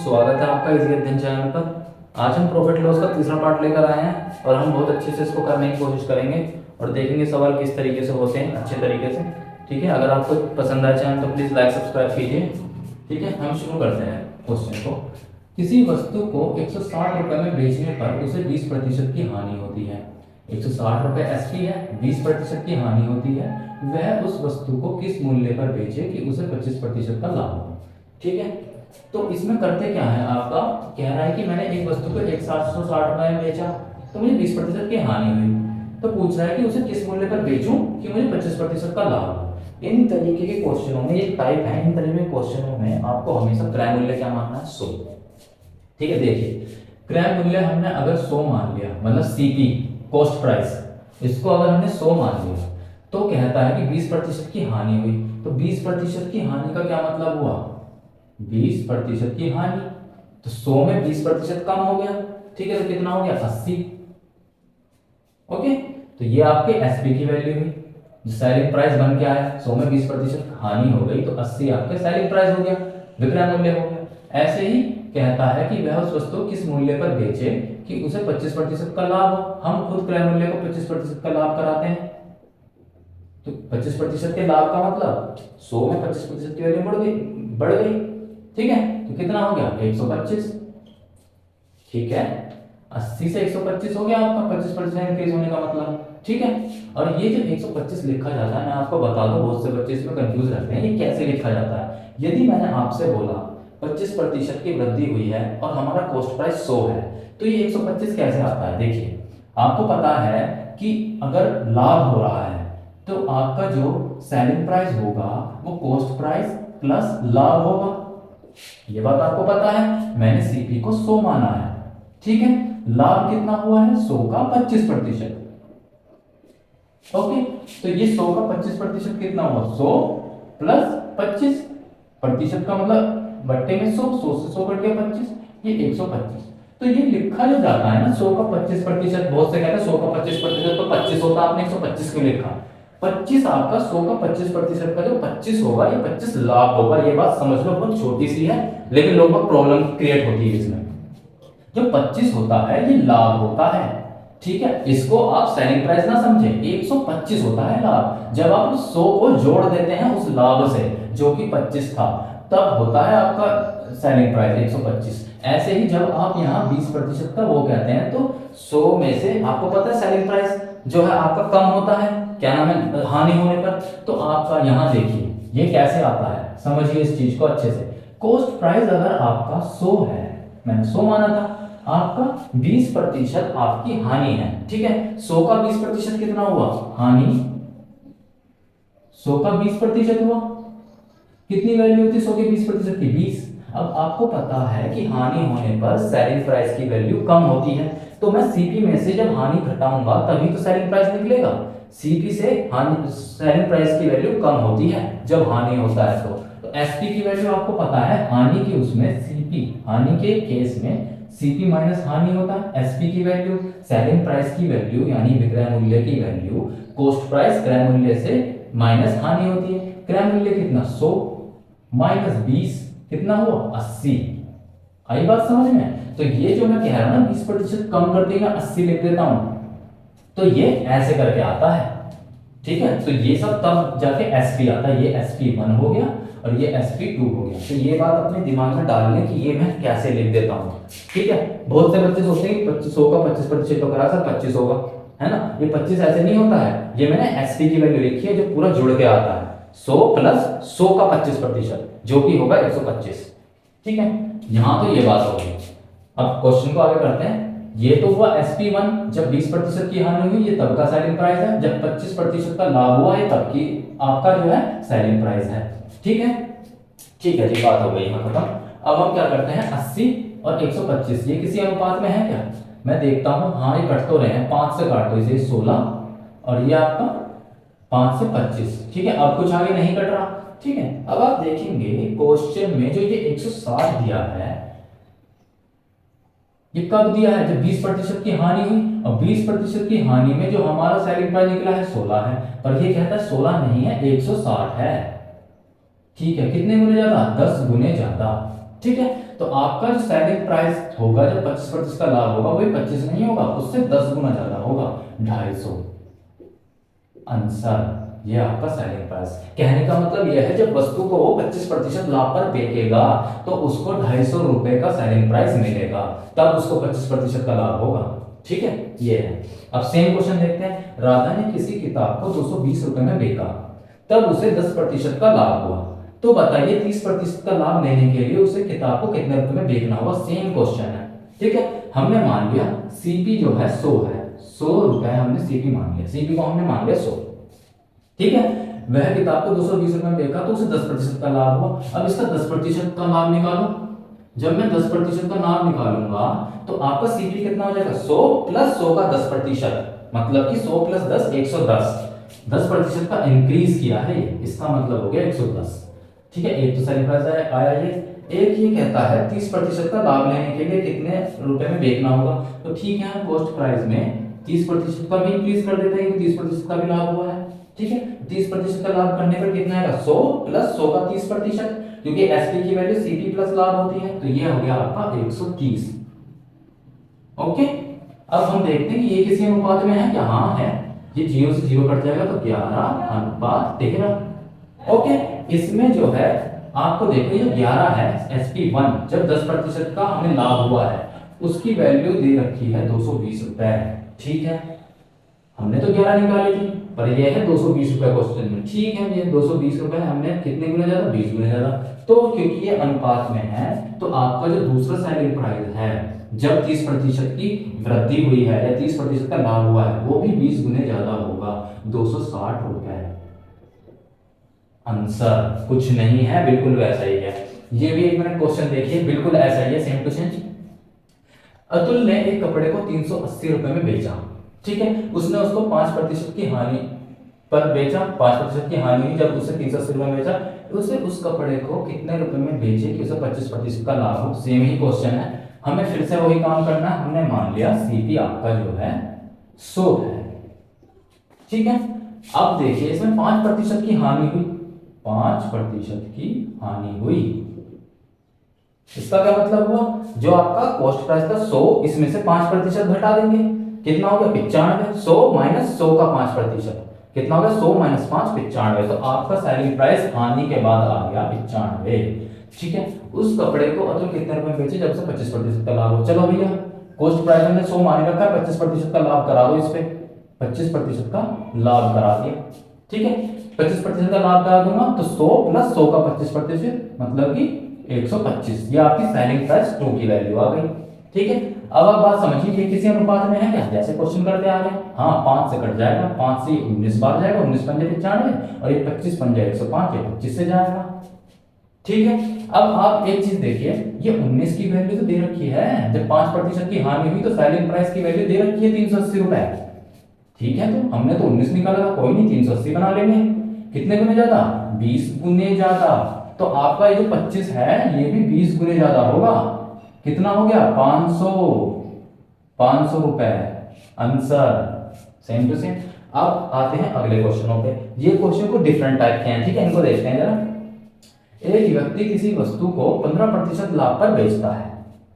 स्वागत है आपका इजी अध्ययन चैनल पर। आज हम प्रॉफिट लॉस का तीसरा पार्ट लेकर आए हैं और हम बहुत अच्छे से इसको करने की कोशिश करेंगे और देखेंगे सवाल किस तरीके से होते हैं अच्छे तरीके से। ठीक है, अगर आपको पसंद आए चैनल तो प्लीज़ लाइक सब्सक्राइब कीजिए। ठीक है, हम शुरू करते हैं क्वेश्चन को। किसी वस्तु को 160 रुपये में बेचने पर उसे 20% की हानि होती है। 160 रुपये एसपी है, 20% की हानि होती है। वह उस वस्तु को किस मूल्य पर बेचे कि उसे 25% का लाभ हो। ठीक है, तो इसमें करते क्या है, आपका कह रहा है कि मैंने एक वस्तु को 160 रुपये में बेचा तो मुझे 20% की हानि हुई। तो पूछ रहा है कि उसे किस मूल्य पर बेचूं कि मुझे 25% का लाभ हो। इन तरीके के क्वेश्चनों में, ये टाइप है, इन तरीके के क्वेश्चनों में आपको हमेशा क्रय मूल्य क्या मानना है, 100। ठीक है, देखिए क्रय मूल्य हमने अगर 100 मान लिया, मतलब सीपी कॉस्ट प्राइस, इसको अगर हमने 100 मान लिया तो कहता है कि 20% की हानि हुई। तो 20% की हानि का क्या मतलब हुआ, 20% की हानि, तो 100 में 20% कम हो गया। ठीक है, तो कितना हो गया, 80। ओके, तो ये आपके एसपी की वैल्यू हुई, जो सेलिंग प्राइस बन के आया। 100 में 20% हानि हो गई तो 80 आपके सेलिंग प्राइस हो गया, विक्रय मूल्य हो गया। ऐसे ही कहता है कि वह उस वस्तु किस मूल्य पर बेचे कि उसे 25% का लाभ हो। हम खुद क्रय मूल्य को 25% का लाभ कराते हैं, तो 25% के लाभ का मतलब 100 में 25% की वैल्यू बढ़ गई। ठीक है, तो कितना हो गया, 125। ठीक है, 80 से 125 हो गया आपका 25% इंक्रीज होने का मतलब। ठीक है, और ये जो 125 लिखा जाता है, मैं आपको बता दूं, बहुत से बच्चे इसमें कंफ्यूज रहते हैं, ये कैसे लिखा जाता है। यदि मैंने आपसे बोला 25% की वृद्धि हुई है और हमारा कॉस्ट प्राइस 100 है, तो ये 125 कैसे आता है। देखिए, आपको पता है कि अगर लाभ हो रहा है तो आपका जो सेलिंग प्राइस होगा वो कॉस्ट प्राइस प्लस लाभ होगा। ये बात आपको पता है, मैंने सीपी को 100 माना है। ठीक है, लाभ कितना हुआ है, 100 का 25%। ओके, तो ये 100 का 25% कितना हुआ, 100 प्लस 25% का मतलब बट्टे में 100, 100 से 100 कट गया 25, ये 125। तो ये लिखा जो जाता है ना 100 का 25%, बहुत से कहते हैं 100 का 25% तो 25 होता है, आपने 125 क्यों लिखा। 25 आपका 100 का 25% का जो 25 होगा ये 25 लाभ होगा। ये बात समझ लो, बहुत छोटी सी है लेकिन लोगों को प्रॉब्लम क्रिएट होती है इसमें। जो 25 होता है ये लाभ होता है। ठीक है, इसको आप सेलिंग प्राइस ना समझे, 125 होता है लाभ। जब आप 100 को जोड़ देते हैं उस लाभ से जो कि 25 था, तब होता है आपका सेलिंग प्राइस 125। ऐसे ही जब आप यहाँ 20% का वो कहते हैं तो 100 में से आपको पता है सेलिंग प्राइस जो है आपका कम होता है, क्या नाम है, हानि होने पर। तो आपका यहाँ देखिए ये कैसे आता है, समझिए इस चीज को अच्छे से। कॉस्ट प्राइस अगर आपका 100 है, मैंने 100 माना था, आपका 20% आपकी हानि है। ठीक है, 100 का 20% कितना हुआ, हानि। 100 का 20% हुआ, कितनी वैल्यू होती है 100 के 20% की, 20। अब आपको पता है कि हानि होने पर सेलिंग प्राइस की वैल्यू कम होती है, तो मैं सीपी में से जब हानि घटाऊंगा तभी तो सेलिंग प्राइस निकलेगा। सीपी से हानि, सेलिंग प्राइस की वैल्यू कम होती है जब हानि होता है। तो एसपी की वैल्यू आपको पता है, हानि की उसमें सीपी, हानि के केस में सीपी माइनस हानि होता है। एसपी की वैल्यू, सेलिंग प्राइस की वैल्यू यानी विक्रय मूल्य की वैल्यू, कॉस्ट प्राइस क्रय मूल्य से माइनस हानि होती है। क्रय मूल्य कितना, 100 माइनस 20 कितना हुआ, 80। आई बात समझ में। तो ये जो मैं कह रहा हूं ना 20% कम करके मैं 80 लिख देता हूं, तो ये ऐसे करके आता है। ठीक है, तो ये सब तब जाके एसपी आता है। ये SP1 हो गया और ये SP2 हो गया। तो ये बात अपने दिमाग में डाल लें कि ये मैं कैसे लिख देता हूं। ठीक है, बहुत से बच्चे सोचते हैं कि 2500 का 25% तो करा सर 25 होगा, है ना। ये 25 ऐसे नहीं होता है, ये मैंने एसपी की वैल्यू लिखी है जो पूरा जुड़ के आता है, 100 प्लस 100 का 25% जो कि होगा 125। ठीक है, यहां तो ये बात होगी। अब क्वेश्चन को आगे करते हैं। ये तो हुआ SP1, जब 20% की हानि हुई ये तब का सेलिंग प्राइस है, जब 25% का लाभ हुआ है तब की आपका जो है सेलिंग प्राइस है। ठीक है, ठीक है जी, बात हो गई यहाँ खत्म। अब हम क्या करते हैं, 80 और 125 ये किसी अनुपात में है क्या, मैं देखता हूं। हाँ, ये कट तो रहे हैं, 5 से काट दो इसे, 16 और ये आपका 5 से 25। ठीक है, अब कुछ आगे नहीं कट रहा। ठीक है, अब आप देखेंगे क्वेश्चन में जो ये 160 दिया है, ये कब दिया है, जब 20% की हानि हुई। और 20% की हानि में जो हमारा सेलिंग प्राइस निकला है 16 है, पर ये कहता है 16 नहीं है 160 है। ठीक है, कितने गुने ज्यादा, 10 गुने ज्यादा। ठीक है, तो आपका जो सेलिंग प्राइस होगा, जब 25% का लाभ होगा, वही 25 नहीं होगा, उससे 10 गुना ज्यादा होगा, 250। आंसर ये आपका सेलिंग प्राइस। कहने का मतलब यह है, जब वस्तु को वो 25% लाभ पर बेचेगा तो उसको 250 रुपए का सेलिंग प्राइस मिलेगा, तब उसको 25% का लाभ होगा। ठीक है, ये है। अब सेम क्वेश्चन देखते हैं। राधा ने किसी किताब को 220 रुपए में बेचा, तब उसे 10% का लाभ हुआ, तो बताइए 30% का लाभ लेने के लिए उसे किताब को कितने रुपए में बेचना होगा। सेम क्वेश्चन है। ठीक है, हमने मान लिया सीपी जो है 100 है, 100 रुपए हमने सीपी मान लिया, सीपी को हमने मान लिया 100। ठीक है, वह किताब को 220 रुपए में बेचा तो उसे 10% का लाभ हुआ। अब इसका 10% का लाभ निकालो। जब मैं 10% का लाभ निकालूंगा तो आपका सीपी कितना हो जाएगा, 100 प्लस 100 का 10%, मतलब कि 100 प्लस 10 110। 10% का इंक्रीज किया है ये, इसका मतलब हो गया 110। ठीक है, एक तो सेलिंग प्राइस आया ये। एक ये कहता है 30% का लाभ लेने के लिए कितने रुपए में बेचना होगा, तो ठीक है, हम कॉस्ट प्राइस में 30% का भी इंक्रीज कर देते हैं, 30% का भी लाभ हुआ है। ठीक है, 30% का लाभ करने पर कितना आएगा, 100 प्लस 100 का 30%, क्योंकि एसपी की वैल्यू सीपी प्लस लाभ होती है, तो ये हो गया आपका 130। ओके, अब हम देखते हैं कि ये किसी अनुपात में है क्या। हाँ है, ये 0 से 0 कट जाएगा तो 11:13। ओके, इसमें जो है आपको देखो, ये 11 है SP1, जब 10% का हमें लाभ हुआ है, उसकी वैल्यू दे रखी है 220 रुपए। ठीक है, हमने तो 11 निकाली थी, पर ये है 220 रुपए क्वेश्चन में। ठीक है, ये 220 रुपए हमने कितने गुना ज्यादा, 20 गुना ज्यादा। तो क्योंकि ये अनुपात में है, तो आपका जो दूसरा सेलिंग प्राइस है, जब 30% की वृद्धि हुई है या 30% का लाभ हुआ है, वो भी 20 गुने ज्यादा होगा, 260 रुपए। आंसर कुछ नहीं है, बिल्कुल वैसा ही है। ये भी एक मिनट क्वेश्चन देखिए, बिल्कुल ऐसा ही है, सेम टू सेम। अतुल ने एक कपड़े को 380 रुपए में बेचा। ठीक है, उसने उसको 5% की हानि पर बेचा, 5% की हानि हुई जब उसे 380 रुपए में बेचा, उसे उस कपड़े को कितने रुपए में बेचे कि उसे 25% का लाभ हो। सेम ही क्वेश्चन है, हमें फिर से वही काम करना है। हमने मान लिया सीपी आपका जो है 100 है। ठीक है, अब देखिए इसमें 5% की हानि हुई, 5% की हानि हुई, इसका क्या मतलब हुआ, जो आपका कॉस्ट प्राइस था 100, इसमें से 5% घटा देंगे, कितना हो गया 95। 100 माइनस 100 का 5% कितना हो गया, 100 माइनस 5 95। तो आपका सेलिंग प्राइस हानि के बाद आ गया 95। ठीक है, उस कपड़े को अतुल कितने रुपए में बेचे जब से 25% का लाभ हो। चलो भैया, कॉस्ट प्राइस हमने 100 मान रखा है, 25% का लाभ करा दो, इस पे 25% का लाभ करा दिया। ठीक है, 25% का लाभ करा दूंगा तो 100 प्लस 100 का 25%, मतलब कि 125। ये आपकी सेलिंग प्राइस 2 की वैल्यू आ गई। ठीक है, अब आप बात समझिए, ये किसी अनुपात में है क्या, जैसे क्वेश्चन करते आ रहे हैं। हाँ, 5 से कट जाएगा, 5 से 19 बार जाएगा, 19 पंजे 95, और ये 25 पंजे 105, ये 25 से जाएगा। ठीक है, अब आप एक चीज देखिए, ये 19 की वैल्यू तो दे रखी है, जब 5% की हानि हुई तो सेलिंग प्राइस की वैल्यू दे रखी है 380 रुपए। ठीक है, तो हमने तो 19 निकाला था, कोई नहीं, 380 बना लेंगे। कितने गुने ज्यादा, 20 गुने ज्यादा। तो आपका ये जो 25 है, ये भी 20 गुने ज्यादा होगा। कितना हो गया, 500 रुपए। Answer same to same. अब आते हैं अगले क्वेश्चनों पे। ये क्वेश्चन को डिफरेंट टाइप के हैं। ठीक है, इनको देखते हैं जरा। एक व्यक्ति किसी वस्तु को 15% लाभ पर बेचता है।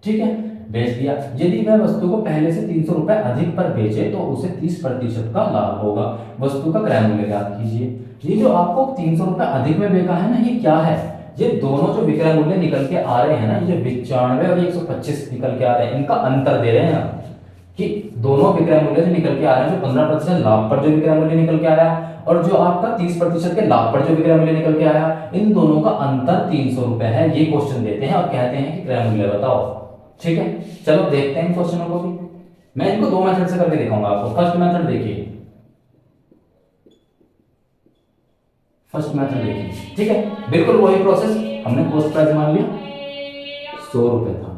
ठीक है, बेच दिया। यदि वह वस्तु को पहले से 300 रुपए अधिक पर बेचे तो उसे 30% का लाभ होगा। वस्तु का क्रय मूल्य ज्ञात कीजिए। ये जो आपको 300 रुपए अधिक में बेचा है ना, ये क्या है, ये दोनों जो विक्रय मूल्य निकल के आ रहे हैं ना, ये 95 और 125 निकल के आ रहे हैं, इनका अंतर दे रहे हैं कि दोनों विक्रय मूल्य जो निकल के आ रहे हैं, जो 15% लाभ पर जो विक्रय मूल्य निकल के आ रहा है और जो आपका 30% के लाभ पर जो विक्रय मूल्य निकल के आया, इन दोनों का अंतर 300 रुपए है। ये क्वेश्चन देते हैं और कहते हैं कि क्रय मूल्य बताओ। ठीक है, चलो देखते हैं इन क्वेश्चनों को भी। मैं इनको दो मेथड से करके दिखाऊंगा आपको। फर्स्ट मेथड देखिए, ठीक है, बिल्कुल वही प्रोसेस। हमने कॉस्ट प्राइस मान लिया 100 रुपए था।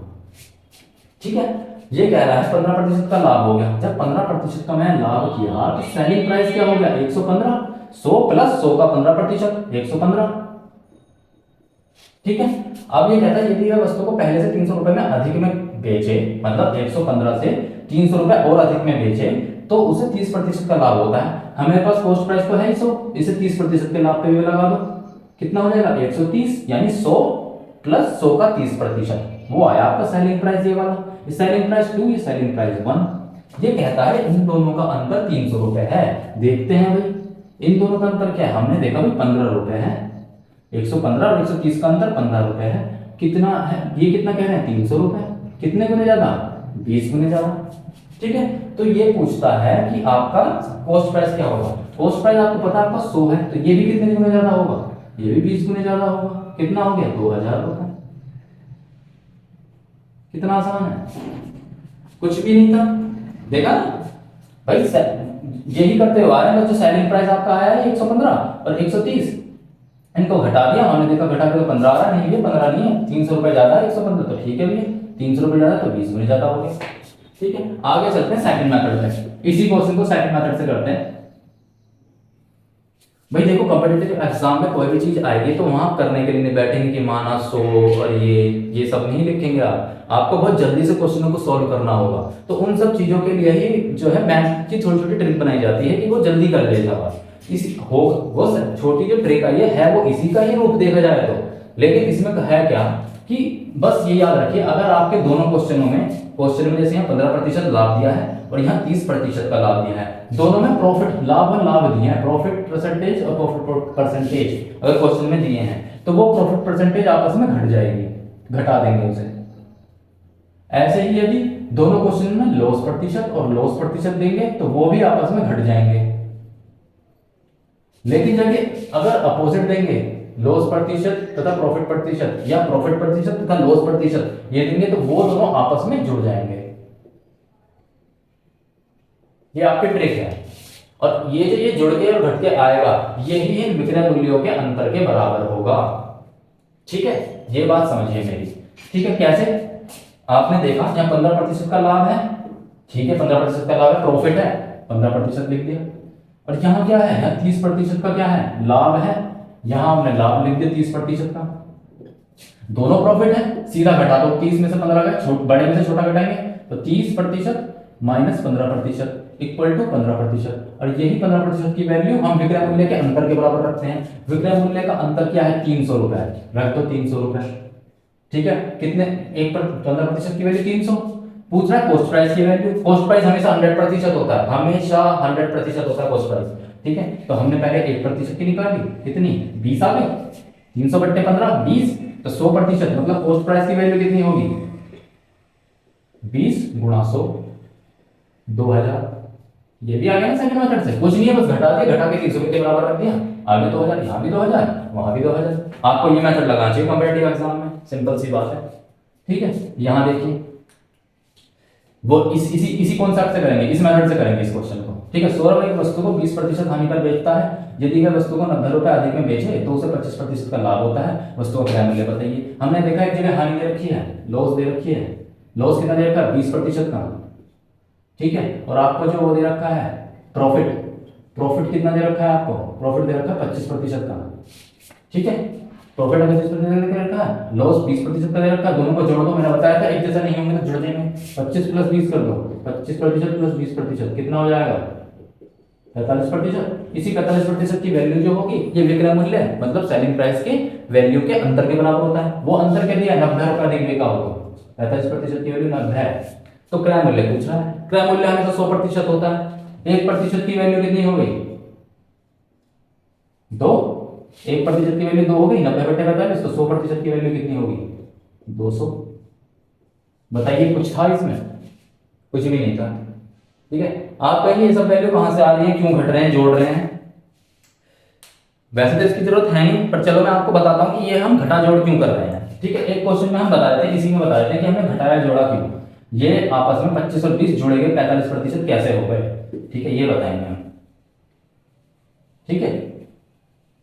ठीक है, ये कह रहा है 15% का लाभ हो गया। जब 15% का मैं लाभ किया तो सेलिंग प्राइस क्या हो गया, 115। 100 प्लस 100 का 15%, 115। ठीक है, अब ये कहता है यदि वह वस्तु को पहले से 300 रुपए में अधिक में बेचे, मतलब 115 से 300 रुपए और अधिक में बेचे, तो उसे 30% का लाभ होता है। हमारे पास कॉस्ट प्राइस तो है 100, इसे 30% के लाभ पे भी लगा दो, कितना हो जाएगा 130, यानी 100 प्लस 100 का 30%। वो आया आपका सेलिंग प्राइस ये वाला, ये सेलिंग प्राइस 2, ये सेलिंग प्राइस 1। ये कहता है इन दोनों का अंतर 300 रुपए है। देखते हैं भाई इन दोनों का अंतर क्या है। हमने देखा भाई 15 रुपए है, 115 और 130 का अंतर 15 रुपए है। कितना है ये, कितना कह रहे हैं 300 रुपए। कितने गुने ज्यादा, 20 गुने ज्यादा। ठीक है, तो ये पूछता है कि आपका कॉस्ट प्राइस क्या होगा। कॉस्ट प्राइस आपको पता है आपका 100 है, तो ये भी कितने गुने ज्यादा होगा, ये भी 20 गुने ज्यादा होगा। कितना हो गया 2000 रुपए। कितना आसान है, कुछ भी नहीं था। देखा ना भाई, यही करते हुए आ रहे हैं। जो सेलिंग प्राइस आपका आया है 115 और 130, इनको घटा दिया हमने, देखा घटा के तो 15 आ रहा है। नहीं ये 15 नहीं है, 300 रुपए ज्यादा है 115, तो ठीक है भैया 300 रुपए ज्यादा तो 20 गुने ज्यादा हो गया। ठीक है, आगे चलते हैं सेकंड मेथड पे। इसी क्वेश्चन को सेकंड मेथड से करते हैं। भाई देखो कॉम्पिटिटिव एग्जाम में कोई भी चीज आएगी तो वहां करने के लिए नहीं बैठेंगे कि माना 100 और ये सब नहीं लिखेंगे। आपको बहुत जल्दी से क्वेश्चनों को सॉल्व करना होगा, तो उन सब चीजों के लिए ही जो है मैथ की छोटी छोटी ट्रिक बनाई जाती है कि वो जल्दी कर ले जाओ। इसी हो वो छोटी जो ट्रिक आई है वो इसी का ही रूप देखा जाए तो। लेकिन इसमें है क्या कि बस ये याद रखिए, अगर आपके दोनों क्वेश्चनों में जैसे यहाँ 15% लाभ दिया है और यहाँ 30% का लाभ दिया है, दोनों में प्रॉफिट लाभ और लाभ दिए हैं, प्रॉफिट परसेंटेज और प्रॉफिट परसेंटेज अगर क्वेश्चन में दिए हैं तो वो प्रॉफिट परसेंटेज आपस में घट जाएगी, घटा देंगे उसे। ऐसे ही यदि दोनों क्वेश्चन में लॉस प्रतिशत और लॉस प्रतिशत देंगे तो वो भी आपस में घट जाएंगे। लेकिन जब अगर अपोजिट देंगे, लॉस प्रतिशत तथा प्रॉफिट प्रतिशत या प्रॉफिट प्रतिशत तथा लॉस प्रतिशत ये देंगे तो वो दोनों आपस में जुड़ जाएंगे। ये आपकी ट्रिक है। और ये जो ये जुड़ के और घट के आएगा यही इन विक्रय मूल्यों के अंतर के बराबर होगा। ठीक है, ये बात समझिए मेरी। ठीक है, कैसे आपने देखा यहाँ 15% का लाभ है। ठीक है, 15% का लाभ है, प्रॉफिट है 15% लिख दिया। और यहाँ क्या है, यहाँ 30% का क्या है, लाभ है। यहाँ हमने लाभ लिख दिया 30% का। दोनों प्रॉफिट है, सीधा घटा दो, 30 में से 15 का बड़े में से छोटा घटाएंगे तो 30% माइनस 15% इक्वल टू 15%। और यही 15% की वैल्यू हम विक्रय मूल्य के अंतर के बराबर रखते हैं। विक्रय मूल्य का अंतर क्या है, 300 रुपए, रख दो 300 रुपए। ठीक है, कितने 15% की वैल्यू 300। पूछ रहा है कॉस्ट प्राइस की वैल्यू। कॉस्ट प्राइस हमेशा 100% होता है, हमेशा 100% होता है कॉस्ट प्राइस। ठीक है, तो हमने पहले 1% की निकाली, कितनी 20 आ गई, 300 बट्टे 15 20, तो 100% मतलब कॉस्ट प्राइस की वैल्यू कितनी होगी 20 गुणा 100 2000। ये भी आ गया ना सेकंड मेथड से, कुछ नहीं है बस घटा दिया, घटा के 300 के बराबर रख दिया, आगे 2000, यहाँ भी 2000 वहां भी 2000। आपको ये मेथड लगाना चाहिए कॉम्पिटिटिव एग्जाम में, सिंपल सी बात है। ठीक है, यहाँ देखिए वो इसी कॉन्सेप्ट से करेंगे, इस मेथड से करेंगे इस क्वेश्चन को। ठीक है, सौरभ एक वस्तु को 20% हानि पर बेचता है। यदि वह वस्तु को 90 रुपए अधिक में बेचे तो उसे 25% का लाभ होता है। वस्तु का क्रय मूल्य बताइए। हमने देखा एक जगह हानि दे रखी है, लॉस दे रखी है। लॉस कितना दे रखा है 20% का। ठीक है, और आपको जो वो दे रखा है प्रॉफिट कितना दे रखा है, आपको प्रॉफिट दे रखा है 25% का। ठीक है, प्रॉफिट अगर 20% दे रखा है, लॉस 20% का दे रखा है, दोनों को जोड़ दो। मैंने बताया था एक जैसा नहीं होंगे तो जुड़ जाएंगे। 25 प्लस 20 कर दो, 25% प्लस 20% कितना हो जाएगा 45%। इसी 45% की वैल्यू जो होगी ये विक्रय मूल्य मतलब सेलिंग प्राइस के वैल्यू के अंतर के बराबर होता है। वो अंतर क्या दिया 90 रुपए अधिक बिका हो तो 45% की वैल्यू 90 है, तो क्रय मूल्य पूछ रहा है। क्रय मूल्य हमेशा 100% होता है। 1% की वैल्यू कितनी हो गई 2, 1% की वैल्यू 2 हो गई, 90 बटे 45 तो 100% की वैल्यू कितनी होगी 200। बताइए कुछ था इसमें, कुछ भी नहीं था। ठीक है, आप कहिए ये सब वैल्यू कहां से आ रही है, क्यों घट रहे हैं, जोड़ रहे हैं। वैसे तो इसकी जरूरत है नहीं, पर चलो मैं आपको बताता हूं कि ये हम घटा जोड़ क्यों कर रहे हैं। ठीक है, एक क्वेश्चन में हम बता रहे थे, इसी में बता रहे थे कि हमने घटाया जोड़ा क्यों। ये आपस में 25 और 20 जुड़े गए 45% कैसे हो गए। ठीक है, ये बताएंगे हम। ठीक है,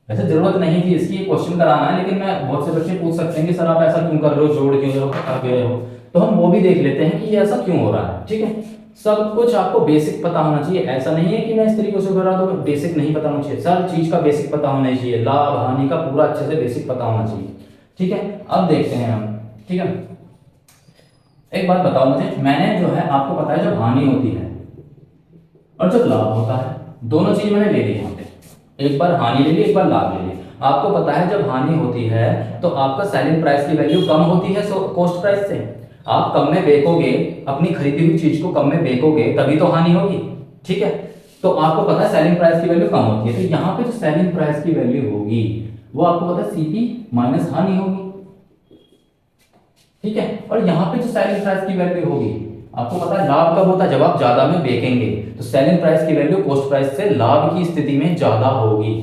वैसे जरूरत नहीं थी इसकी क्वेश्चन कराना है, लेकिन मैं बहुत से बच्चे पूछ सकते हैं कि सर आप ऐसा क्यों कर रहे हो, जोड़ क्यों रहे हो, तो हम वो भी देख लेते हैं कि ये ऐसा क्यों हो रहा है। ठीक है, सब कुछ आपको बेसिक पता होना चाहिए। ऐसा नहीं है कि मैं इस तरीके से कर रहा हूं तो बेसिक नहीं पता होना चाहिए। सब चीज का बेसिक पता होना चाहिए, लाभ हानि का पूरा अच्छे से बेसिक पता होना चाहिए। ठीक है, अब देखते हैं हम। ठीक है, एक बात बताओ मुझे, मैंने जो है आपको पता है जब हानि होती है और जब लाभ होता है, दोनों चीज मैंने ले ली यहाँ पे। एक बार हानि ले ली, एक बार लाभ ले ली। आपको पता है जब हानि होती है तो आपका सेलिंग प्राइस की वैल्यू कम होती है कॉस्ट प्राइस से। आप कम में बेचोगे, अपनी खरीदी हुई चीज को कम में बेचोगे, तभी तो हानि होगी। ठीक है, तो आपको पता है सेलिंग प्राइस की वैल्यू कम होती है, तो यहाँ पे जो सेलिंग प्राइस की वैल्यू होगी वो आपको पता है सीपी माइनस हानि होगी। ठीक है, और यहाँ पे जो सेलिंग प्राइस की वैल्यू होगी, आपको पता है लाभ कब होता है, जब आप ज्यादा में बेचेंगे, तो सेलिंग प्राइस की वैल्यू कॉस्ट प्राइस से लाभ की स्थिति में ज्यादा होगी।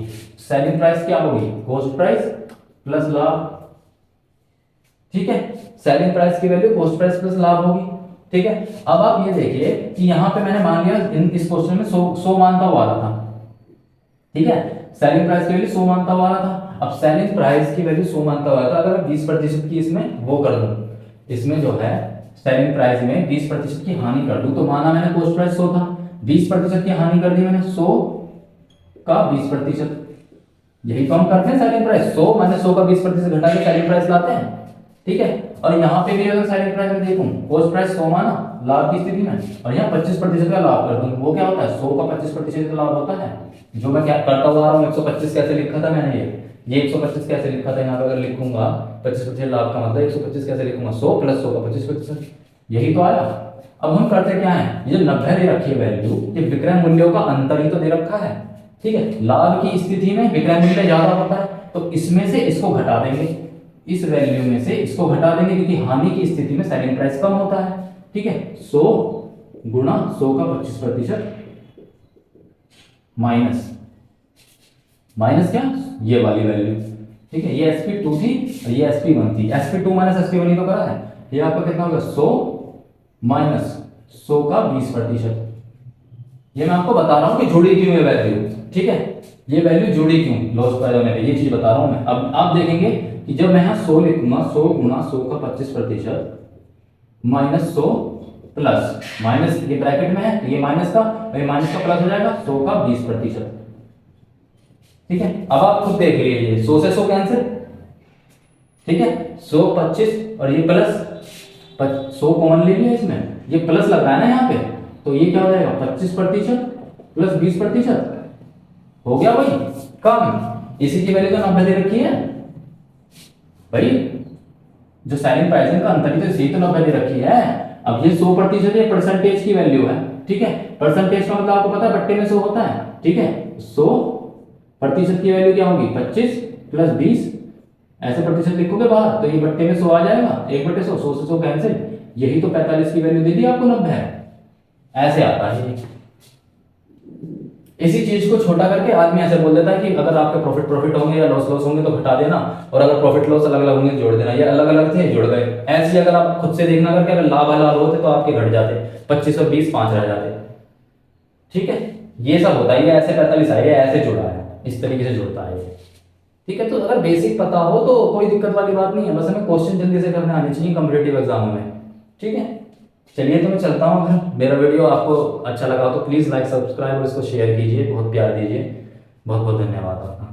सेलिंग प्राइस क्या होगी, कॉस्ट प्राइस प्लस लाभ। ठीक है, सेलिंग प्राइस की वैल्यू कॉस्ट प्राइस प्लस लाभ होगी। ठीक है, अब आप ये देखिए कि यहाँ पे मैंने मान लिया इस क्वेश्चन में 100 मानता हुआ आ रहा था। ठीक है, सेलिंग प्राइस की वैल्यू 100 मानता हुआ आ रहा था। अब सेलिंग प्राइस की वैल्यू 100 मानता हुआ था, अगर मैं 20% की इसमें वो कर दूं, इसमें जो है सेलिंग प्राइस में 20% की हानि कर दूं, तो माना मैंने कॉस्ट प्राइस 100 था, 20% की हानि कर दी मैंने, 100 का 20%, यही तो हम करते हैं सेलिंग प्राइस। 100 मैंने 100 का 20% घटा के सेलिंग प्राइस लाते हैं। ठीक है, और यहाँ पे भी अगर सेलिंग प्राइस में देखूं, कॉस्ट प्राइस 100 माना लाभ की स्थिति में, और यहाँ 25% का लाभ कर दूं, वो क्या होता है, 100 का 25% का लाभ होता है। जो मैं क्या करता हुआ आ रहा हूँ, 125 कैसे लिखा था मैंने, ये 125 कैसे लिखा था, यहाँ पे अगर लिखूंगा 25% लाभ का मतलब 125 कैसे लिखूंगा, 100 प्लस 100 का 25%, यही तो आया। अब हम करते क्या है, ये जो 90 दे रखी है वैल्यू, ये विक्रय मूल्यों का अंतर ही तो दे रखा है। ठीक है, लाभ की स्थिति में विक्रय मूल्य ज्यादा होता है, तो इसमें से इसको घटा देंगे, इस वैल्यू में से इसको घटा देंगे, क्योंकि हानि की स्थिति में सेलिंग प्राइस कम होता है। ठीक है, 100 गुणा 100 का 25% माइनस माइनस क्या, ये वाली वैल्यू। ठीक है, ये sp2 थी और ये sp1 थी, sp2 माइनस sp1 ही तो करा है। ये आपका कितना होगा, 100 माइनस 100 का 20%। ये मैं आपको बता रहा हूं कि जुड़ी क्यों है वैल्यू। ठीक है, ये वैल्यू जुड़ी क्यों लॉस प्राइस होने पे, ये चीज बता रहा हूं मैं। अब आप देखेंगे कि जब मैं यहाँ 100 लिखूंगा, 100 गुणा 100 का 25% माइनस 100 प्लस माइनस, ये ब्रैकेट में है तो ये माइनस का, ये माइनस का प्लस हो जाएगा, 100 का 20%। ठीक है, अब आप खुद देख लीजिए, 100 से 100 कैंसिल। ठीक है, 100 25 और ये प्लस 100 कॉमन ले लिया इसमें, ये प्लस लग रहा है ना यहाँ पे, तो ये क्या हो जाएगा, 25% प्लस 20% हो गया भाई कम। इसी की वैल्यू तो 90 दे रखी है भाई, जो सेलिंग प्राइस का अंतर ही तो इसी तो 90 दे रखी है। अब ये 100% ये परसेंटेज की वैल्यू है। ठीक है, परसेंटेज का मतलब आपको पता है बट्टे में 100 होता है। ठीक है, 100% की वैल्यू क्या होगी, 25 प्लस 20, ऐसे प्रतिशत लिखोगे बाहर तो ये बट्टे में 100 आ जाएगा, 1/100, 100 से 100 कैंसिल, यही तो 45 की वैल्यू दे दी आपको 90 है, ऐसे आता है। इसी चीज को छोटा करके आदमी ऐसे बोल देता है कि अगर आपके प्रॉफिट होंगे या लॉस होंगे तो घटा देना, और अगर प्रॉफिट लॉस अलग अलग होंगे जोड़ देना। ये अलग अलग थे, जुड़ गए। ऐसे अगर आप खुद से देखना करके अगर लाभ लाभ होते तो आपके घट जाते, 25 और 20 5 रह जाते। ठीक है, ये सब होता है, ये ऐसे 45 आए, ऐसे जुड़ा है, इस तरीके से जुड़ता है। ठीक है, तो अगर बेसिक पता हो तो कोई दिक्कत वाली बात नहीं है, बस हमें क्वेश्चन जल्दी से करने आने चाहिए कॉम्पिटिटिव एग्जामों में। ठीक है, चलिए तो मैं चलता हूँ। अगर मेरा वीडियो आपको अच्छा लगा तो प्लीज़ लाइक सब्सक्राइब और इसको शेयर कीजिए, बहुत प्यार दीजिए। बहुत बहुत धन्यवाद आपका।